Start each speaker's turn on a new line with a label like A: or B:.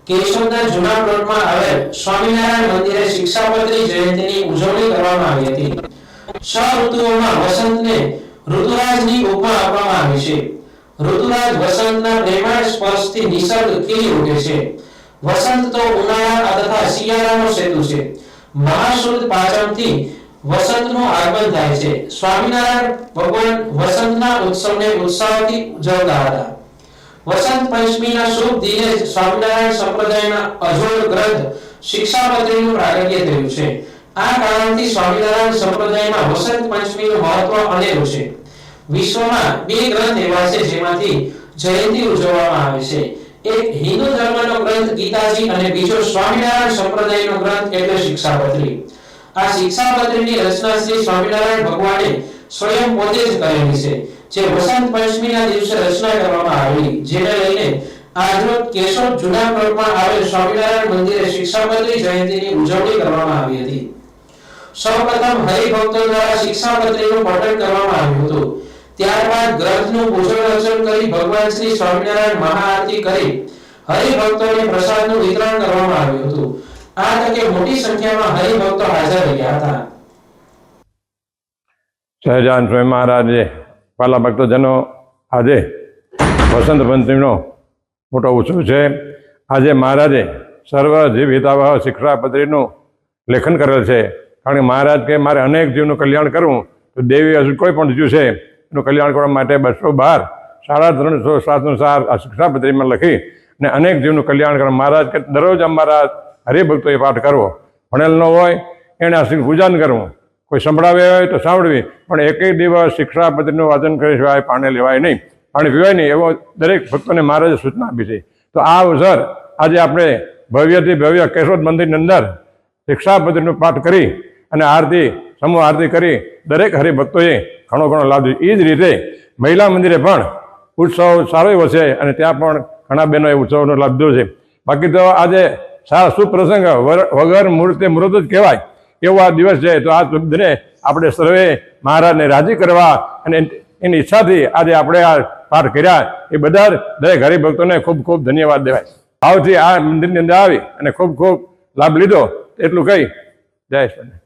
A: કેશોદના જૂના પ્લોટમાં આવેલ સ્વામિનારાયણ મંદિરે શિક્ષાપત્રી જયંતીની ઉજવણી કરવામાં આવી હતી। છ ઋતુઓમાં વસંતને ઋતુરાજની ઉપમા આપવામાં આવી છે। ઋતુરાજ વસંતના પ્રેમાળ સ્પર્શથી નિસર્ગ ખીલી ઉઠે છે। વસંત તો ઉનાળા તથા શિયાળાનો સેતુ છે। મહાશુદ્ધ પાંચમથી વસંતનું આગમન થાય છે। સ્વામિનારાયણ ભગવાન વસંતના ઉત્સવને ઉત્સાહથી ઉજવતા હતા। વસંત પંચમીના શુભ દિને સ્વામિનારાયણ સંપ્રદાયના અજોડ ગ્રંથ શિક્ષાપત્રીનું પ્રાગટ્ય થયું છે। આ કારણથી સ્વામિનારાયણ સંપ્રદાયમાં વસંત પંચમીનું મહત્વ અનેરું છે। વિશ્વમાં બે ગ્રંથ એવા છે જેમાંથી જયંતી ઉજવવામાં આવે છે। એક હિન્દુ ધર્મનો ગ્રંથ ગીતાજી અને બીજો સ્વામિનારાયણ સંપ્રદાયનો ગ્રંથ એટલે શિક્ષાપત્રી। આ શિક્ષાપત્રીની રચના શ્રી સ્વામિનારાયણ ભગવાને સ્વયં પોતે જ કરેલી છે, જે વસંત પંચમીના દિવસે રચના કરવામાં આવેલી, જેને લઈને આજરોજ કેશોદ જૂના પ્લોટમાં આવેલ સ્વામિનારાયણ મંદિરે શિક્ષાપત્રી જયંતીની ઉજવણી કરવામાં આવી હતી। સૌપ્રથમ હરિભક્તો દ્વારા શિક્ષાપત્રીનું પઠન કરવામાં આવ્યું હતું। ત્યારબાદ ગ્રંથનું પૂજન અર્ચન કરી ભગવાન શ્રી સ્વામિનારાયણ મહાઆરતી કરી હરિભક્તોને પ્રસાદનું વિતરણ કરવામાં આવ્યું હતું। આ તકે મોટી સંખ્યામાં હરિભક્તો હાજર રહ્યા હતા।
B: સહજાન સ્વામી મહારાજે વાલા ભક્તજનો, આજે વસંત પંચમીનો મોટો ઉત્સવ છે। આજે મહારાજે સર્વ જીવ હિતાવહ શિક્ષાપત્રીનું લેખન કરેલ છે। કારણ કે મહારાજ કે મારે અનેક જીવનું કલ્યાણ કરવું, તો દેવી હજુ કોઈ પણ જીવ છે એનું કલ્યાણ કરવા માટે 212 350 અનુસાર આ શિક્ષાપત્રીમાં લખી અને અનેક જીવનું કલ્યાણ કરવા મહારાજ કે દરરોજ અમારા હરિભક્તોએ પાઠ કરવો। ભણેલ ન હોય એને આ પૂજન કરવું, કોઈ સંભળાવે હોય તો સાંભળવી, પણ એક દિવસ શિક્ષાપત્રીનું વાંચન કરી સિવાય પાણી લેવાય નહીં, પાણી પીવાય નહીં, એવો દરેક ભક્તોને મહારાજે સૂચના આપી છે। તો આ અવસર આજે આપણે ભવ્યથી ભવ્ય કેશોદ મંદિરની અંદર શિક્ષાપત્રીનું પાઠ કરી અને આરતી, સમૂહ આરતી કરી દરેક હરિભક્તોએ ઘણો લાભ લીધો। એ જ રીતે મહિલા મંદિરે પણ ઉત્સવ સારો એવો છે અને ત્યાં પણ ઘણા બહેનોએ ઉત્સવનો લાભ લીધો છે। બાકી તો આજે સારા સુપ્રસંગ વગર મુહૂર્તે મુહૂર્ત જ કહેવાય એવો આ દિવસ છે। તો આ દિને આપણે સર્વે મહારાજને રાજી કરવા અને એની ઈચ્છાથી આજે આપણે આ પાઠ કર્યા, એ બધા દરેક હરિભક્તોને ખૂબ ખૂબ ધન્યવાદ દેવાય। ભાવથી આ મંદિરની અંદર આવી અને ખૂબ લાભ લીધો એટલું કહી જય સ્વામી।